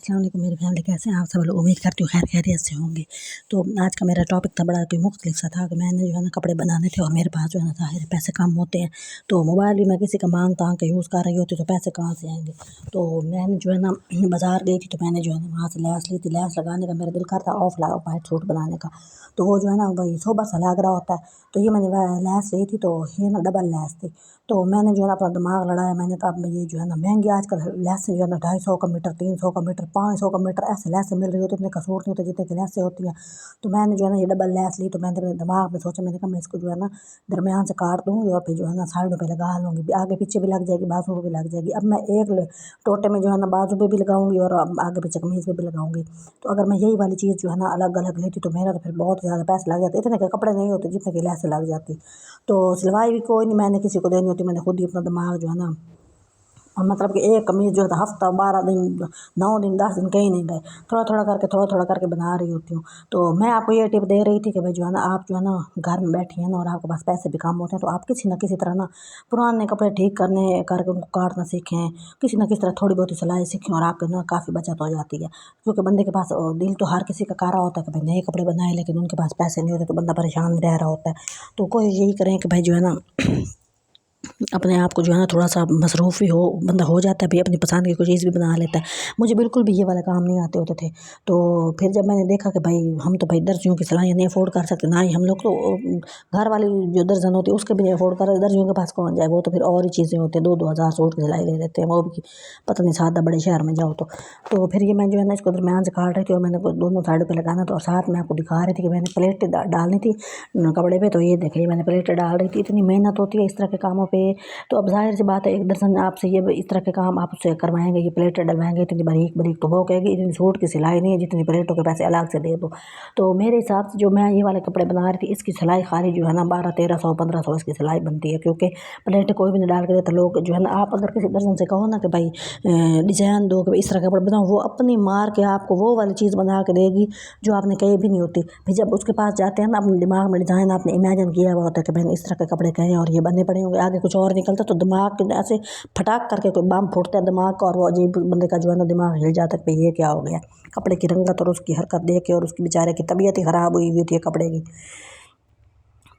अस्सलाम वालेकुम मेरी फैमिली, कैसे हैं आप सब लोग। उम्मीद करती हूँ खैर खैरियत से होंगे। तो आज का मेरा टॉपिक था बड़ा कोई मुख्तलिफ सा था कि मैंने जो है ना कपड़े बनाने थे और मेरे पास जो है ना ज़ाहिर है पैसे कम होते हैं। तो मोबाइल भी मैं किसी का मांग तांग के यूज़ कर रही होती तो पैसे कहाँ से आएंगे। तो मैंने जो है ना बाज़ार गई थी, तो मैंने जो है ना वहाँ से लैस ली थी। लैस लगाने का मेरा दिल करता ऑफ वाइट सूट बनाने का, तो वो जो है ना वही सोबर सा लग रहा होता है। तो ये मैंने लैस ली थी, तो ये ना डबल लैस थी। तो मैंने जो है ना अपना दिमाग लड़ाया, मैंने कहा मैं ये जो है ना महंगी आजकल लैसें जो है ना 250 का मीटर, 300 का मीटर, 500 का मीटर ऐसे लैसें मिल रही होती है। इतने का सूट नहीं होता जितने की लैसें होती हैं। तो मैंने जो है ना ये डबल लैस ली। तो मैंने अपने दिमाग में सोचा, मैंने कहा मैं इसको जो है ना दरमियान से काट दूँगी और फिर जो है ना साइडों पे लगा लूँगी, आगे पीछे भी लग जाएगी, बाजू पे भी लग जाएगी। अब मैं एक टोटे में जो है ना बाजू पे भी लगाऊंगी और आगे पीछे कमीज़ पे भी लगाऊंगी। तो अगर मैं यही वाली चीज़ जो है ना अलग अलग लेती तो मेरा तो फिर बहुत ज़्यादा पैसे लग जाते। इतने के कपड़े नहीं होते जितने की लैसें लग जाती। तो सिलवाई भी कोई नहीं मैंने किसी को देनी होती, मैंने खुद ही अपना दिमाग जो है ना, और मतलब कि एक कमीज़ जो है हफ्ता 12 दिन 9 दिन 10 दिन कहीं नहीं गए, थोड़ा थोड़ा करके बना रही होती हूँ। तो मैं आपको ये टिप दे रही थी कि भाई जो है ना आप जो है ना घर में बैठी हैं ना और आपके पास पैसे भी कम होते हैं, तो आप किसी न किसी तरह ना पुराने कपड़े ठीक करने करके उनको काटना सीखें, किसी न किसी तरह थोड़ी बहुत सिलाई सीखें और आपके ना काफ़ी बचत हो जाती है। क्योंकि बंदे के पास दिल तो हर किसी का कर रहा होता है कि भाई नए कपड़े बनाए, लेकिन उनके पास पैसे नहीं होते, तो बंदा परेशान रह रहा होता है। तो कोशिश यही करें कि भाई जो है ना अपने आप को जो है ना थोड़ा सा मसरूफ़ ही हो बंदा हो जाता है, भाई अपनी पसंद की कोई चीज़ भी बना लेता है। मुझे बिल्कुल भी ये वाला काम नहीं आते होते थे। तो फिर जब मैंने देखा कि भाई हम तो भाई दर्जियों की सिलाइयाँ नहीं अफोर्ड कर सकते, ना ही हम लोग तो घर वाली जो दर्जन होती है उसके भी नहीं अफोर्ड कर रहे, दर्जियों के पास कौन जाए, वो तो फिर और ही चीज़ें होती हैं, 2-2 हज़ार सूट की सिलाई ले लेते हैं, वो भी पता नहीं सादा बड़े शहर में जाओ तो फिर ये मैं जो है ना इसको दरमियान से काट रही थी और मैंने दोनों साइडों पर लगाना था। और साथ में आपको दिखा रही थी कि मैंने प्लेटें डालनी थी कपड़े पे। तो ये देखिए मैंने प्लेटें डाल रही थी। इतनी मेहनत होती है इस तरह के कामों पे, तो अब जाहिर सी बात है एक दर्जन आपसे ये इस तरह के काम आप उससे करवाएंगे, ये प्लेटें डलवाएंगे इतनी बारीक बारीक, तो वो कहेगी इतनी सूट की सिलाई नहीं है जितनी प्लेटों के पैसे अलग से दे दो। तो मेरे हिसाब से जो मैं ये वाले कपड़े बना रही थी इसकी सिलाई खाली जो है ना 1200-1300 1500 इसकी सिलाई बनती है, क्योंकि प्लेटें कोई भी नहीं डाल के देता। लोग जो है ना, आप अगर किसी दर्जन से कहो ना कि भाई डिज़ाइन दो कि भाई इस तरह के कपड़े बनाओ, वो अपनी मार के आपको वो वाली चीज़ बना के देगी जो आपने कही भी नहीं होती। फिर जब उसके पास जाते हैं ना, अपने दिमाग में डिज़ाइन आपने इमेजिन किया हुआ होता है कि मैंने इस तरह के कपड़े कहे और ये बने पड़े होंगे, आगे कुछ और निकलता, तो दिमाग के ऐसे फटाक करके कोई बम फूटता है दिमाग का, और वो अजीब बंदे का जो है ना दिमाग हिल जाता है कि ये क्या हो गया। कपड़े की रंगत और उसकी हरकत देख के और उसकी बेचारे की तबीयत ही ख़राब हुई थी कपड़े की।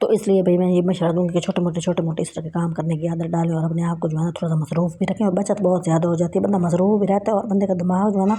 तो इसलिए भाई मैं ये मशवरा दूँगी कि छोटे मोटे इस तरह के काम करने की आदत डालें और अपने आप को जो है ना थोड़ा सा मसरूफ़ भी रखें, और बचत बहुत ज़्यादा हो जाती है, बंदा मसरूफ़ भी रहता है और बंदे का दिमाग जो है ना,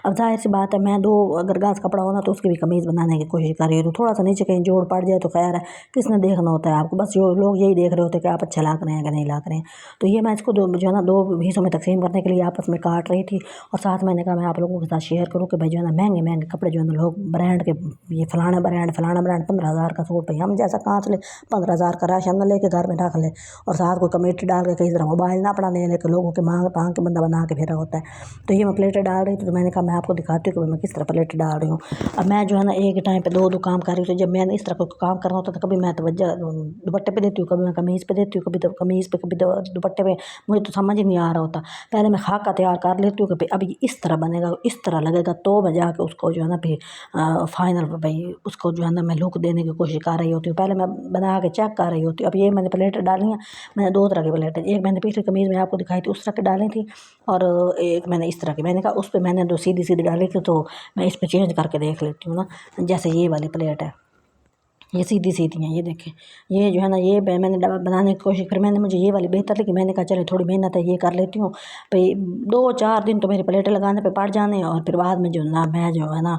अब जाहिर सी बात है मैं दो अगर गाज कपड़ा हो ना तो उसकी भी कमीज़ बनाने की कोशिश कर रही हूँ, तो थोड़ा सा नीचे कहीं जोड़ पड़ जाए तो खैर है, किसने देखना होता है आपको, बस जो लोग यही देख रहे होते हैं कि आप अच्छा लाग रहे हैं कि नहीं लाग रहे हैं। तो ये मैं इसको जो है ना 2 हिस्सों में तकसीम करने के लिए आपस में काट रही थी, और साथ मैंने कहा मैं आप लोगों के साथ शेयर करूँ कि भाई जो है ना महंगे महंगे कपड़े जो है ना लोग ब्रांड के, ये फलाना ब्रांड 15,000 का सूट, भाई हम जैसा कहाँ से ले 15,000 का राशन न लेके घर में रख ले, और साथ कोई कमेटी डाल के कहीं तरह मोबाइल ना अपना ले लेके लोगों के मांग तांग के बंदा बना के फिर होता है। तो ये मैं प्लेटें डाल रही थी, तो मैंने कहा मैं आपको दिखाती हूँ कि मैं किस तरह प्लेटें डाल रही हूँ। अब मैं जो है ना एक ही टाइम पे दो काम कर रही हूँ, तो जब मैंने इस तरह कोई काम करना होता था, कभी मैं तवज्जो दुपट्टे पे देती हूँ, कभी मैं कमीज़ पे देती हूँ, कभी तो कमीज़ पे, कभी दुपट्टे पे, मुझे तो समझ ही नहीं आ रहा होता। पहले मैं खाका तैयार कर लेती हूँ कि अब ये इस तरह बनेगा, इस तरह लगेगा, तो मैं जाके उसको जो है ना फिर फाइनल भाई उसको जो है ना मैं लुक देने की कोशिश कर रही होती हूँ। पहले मैं बना के चेक कर रही होती हूँ। अब ये मैंने प्लेटें डाली हैं, मैंने 2 तरह की प्लेटें, एक मैंने पिछली कमीज़ में आपको दिखाई थी उस तरह की डाली थी, और एक मैंने इस तरह की, मैंने कहा उस पर मैंने जो सीधी सीधी डाली थी तो मैं इस पर चेंज करके देख लेती हूँ ना। जैसे ये वाली प्लेट है, ये सीधी सीधी हैं, ये देखें, ये जो है ना ये मैंने बनाने की कोशिश, फिर मैंने मुझे ये वाली बेहतर लगी, मैंने कहा चलो थोड़ी मेहनत है ये कर लेती हूँ। भाई 2-4 दिन तो मेरी प्लेटें लगाने पे पड़ जाने, और फिर बाद में जो ना मैं जो है ना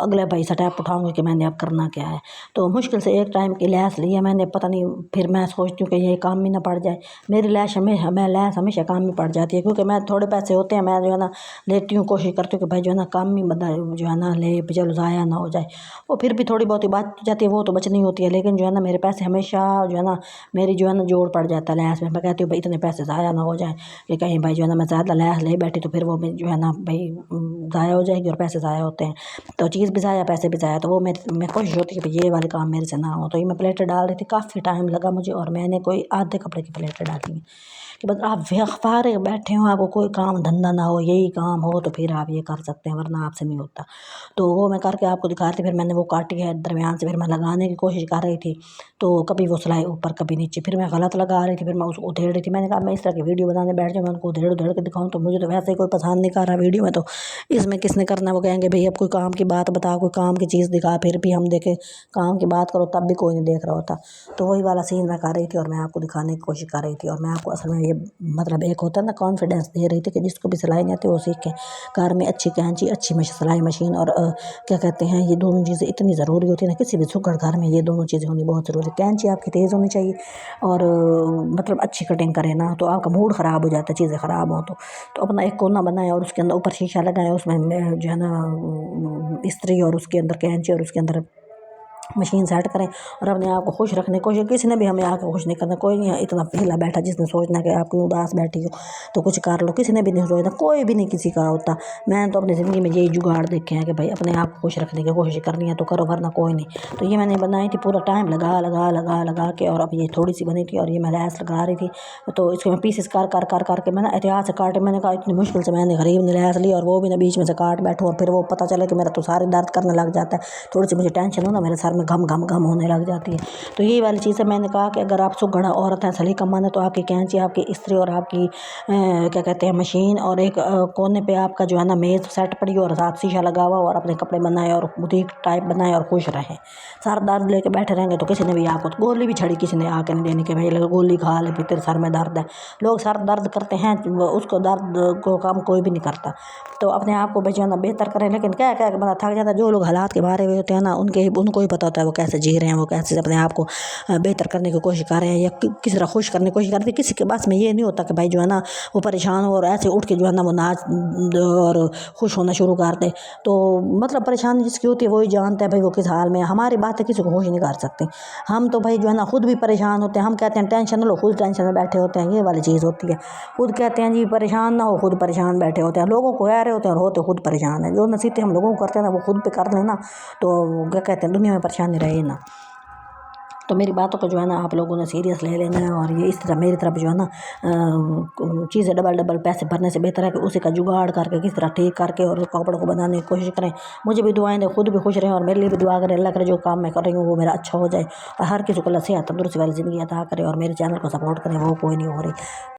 अगले भाई स्टेप उठाऊँगी कि मैंने अब करना क्या है। तो मुश्किल से एक टाइम की लैस ली है मैंने, पता नहीं फिर मैं सोचती हूँ कि ये काम ही ना पड़ जाए, मेरी लैस हमेशा काम में पड़ जाती है, क्योंकि मैं थोड़े पैसे होते हैं मैं जो है ना लेती हूँ, कोशिश करती हूँ कि भाई जो है ना काम ही बंदा जो है ना ले, चलो ज़ाया ना हो जाए। और फिर भी थोड़ी बहुत बात जाती है, वो तो बचनी होती है, लेकिन जो है ना मेरे पैसे हमेशा जो है ना मेरी जो है ना जोड़ पड़ जाता है लैस में। मैं कहती हूँ भाई इतने पैसे ज़ाया ना हो जाए कि कहीं भाई जो है ना मैं ज़्यादा लैस ले बैठी तो फिर वो जो है ना भाई ज़ाया हो जाएगी और पैसे ज़ाया होते हैं, तो चीज़ भी ज़ाया पैसे भी ज़ाया। तो वो मैं कोशिश होती है कि ये वाले काम मेरे से ना हो। तो ये मैं प्लेटें डाल रही थी, काफ़ी टाइम लगा मुझे, और मैंने कोई आधे कपड़े की प्लेटें डाली हैं। कि बस आप फारिग बैठे हो, आपको कोई काम धंधा ना हो, यही काम हो तो फिर आप ये कर सकते हैं, वरना आपसे नहीं होता। तो वो मैं करके आपको दिखा रही थी। फिर मैंने वो काटी है दरमियान से, फिर मैं लगाने की कोशिश कर रही थी, तो कभी वो सिलाई ऊपर कभी नीचे, फिर मैं गलत लगा रही थी, फिर मैं उसको उधेड़ रही थी। मैंने कहा मैं इस तरह की वीडियो बनाने बैठ जाऊँ, मैं उनको उधेड़ उधेड़ के दिखाऊँ, तो मुझे तो वैसे ही कोई पसंद नहीं कर रहा वीडियो में, तो इसमें किसने करना। वो कहेंगे भाई अब कोई काम की बात बता, कोई काम की चीज़ दिखा, फिर भी हम देखें, काम की बात करो तब भी कोई नहीं देख रहा होता। तो वही वाला सीन मैं कर रही थी और मैं आपको दिखाने की कोशिश कर रही थी। और मैं आपको असल में ये मतलब एक होता है ना कॉन्फिडेंस दे रही थी कि जिसको भी सिलाई नहीं आती वो सीखे। घर में अच्छी कैंची, अच्छी सिलाई मशीन और क्या कहते हैं, ये दोनों चीज़ें इतनी ज़रूरी होती है ना, किसी भी सुघड़ घर में ये दोनों चीज़ें होनी बहुत ज़रूरी है। कैंची आपकी तेज़ होनी चाहिए और मतलब अच्छी कटिंग करे ना, तो आपका मूड ख़राब हो जाता है चीज़ें ख़राब हो तो अपना एक कोना बनाए और उसके अंदर ऊपर शीशा लगाए, उसमें जो है ना इस्त्री और उसके अंदर कैंची और उसके अंदर मशीन सेट करें और अपने आप को खुश रखने की कोशिश। किसी ने भी हमें आके खुश नहीं करना, कोई नहीं इतना पीला बैठा जिसने सोचना कि आप क्यों उदास बैठी हो तो कुछ कर लो, किसी ने भी नहीं सोचना, कोई भी नहीं किसी का होता। मैंने तो अपनी ज़िंदगी में यही जुगाड़ देखे हैं कि भाई अपने आप को खुश रखने की कोशिश करनी है तो करो, वरना कोई नहीं। तो ये मैंने बनाई थी, पूरा टाइम लगा लगा लगा लगा के, और अब ये थोड़ी सी बनी थी और ये मैं लैस लगा रही थी। तो इसको मैं पीसेस कर कर कर करके मैंने एहतियात से काटे। मैंने कहा इतनी मुश्किल से मैंने गरीब ने लैस ली और वो भी ना बीच में से काट बैठूँ और फिर वो पता चले कि मेरा तो सारे दर्द करने लग जाता है। थोड़ी सी मुझे टेंशन हो ना, मेरे सर में घम घम घम होने लग जाती है। तो यही वाली चीज़ है। मैंने कहा कि अगर आप सुगड़ा औरत हैं, सलीका मंद है, तो आपकी कैंची, आपकी इस्त्री और आपकी क्या कहते हैं मशीन और एक कोने पे आपका जो है ना मेज़ सेट पड़ी हो और साथ शीशा लगा हुआ और अपने कपड़े बनाए और बुटीक टाइप बनाए और खुश रहें। सर दर्द लेके बैठे रहेंगे तो किसी ने भी आपको गोली भी छड़ी किसी ने आके नहीं देनी कि भाई गोली खा ले फिर तेरे सर में दर्द है। लोग सर दर्द करते हैं, उसको दर्द को काम कोई भी नहीं करता। तो अपने आप को बचाना बेहतर करें, लेकिन क्या क्या बंदा थक जाता है। जो लोग हालात के बारे में होते हैं ना, उनको ही पता होता है वो कैसे जी रहे हैं, वो कैसे अपने आप को बेहतर करने की कोशिश कर रहे हैं या किसी तरह खुश करने की कोशिश करते हैं। किसी के पास में ये नहीं होता कि भाई जो है ना वो परेशान हो और ऐसे उठ के जो है ना वो नाच और खुश होना शुरू कर दे। तो मतलब परेशानी जिसकी होती है वही जानता है भाई वो किस हाल में है। हमारी बातें किसी को खुश नहीं कर सकते। हम तो भाई जो है ना खुद भी परेशान होते हैं। हम कहते हैं टेंशन न लो, खुद टेंशन में बैठे होते हैं, ये वाली चीज़ होती है। खुद कहते हैं जी परेशान ना हो, खुद परेशान बैठे होते हैं। लोगों को कह रहे होते हैं और होते खुद परेशान है। जो नसीहतें हम लोगों को करते हैं ना वो खुद पे कर लेना, तो क्या कहते हैं दुनिया में परेशानी रहे ना। तो मेरी बातों को जो है ना आप लोगों ने सीरियस ले लेना है और ये इस तरह मेरी तरफ जो है ना चीज़ें डबल डबल पैसे भरने से बेहतर है कि उसी का जुगाड़ करके किस तरह ठीक करके और कपड़ों को बनाने की कोशिश करें। मुझे भी दुआएं दें, खुद भी खुश रहें और मेरे लिए भी दुआ करें। अल्लाह करे जो काम मैं कर रही हूँ वो मेरा अच्छा हो जाए और हर किसी को अल्लाह सेहत तंदुरुस्ती वाली ज़िंदगी अता करे और मेरे चैनल को सपोर्ट करें, वो कोई नहीं हो रही।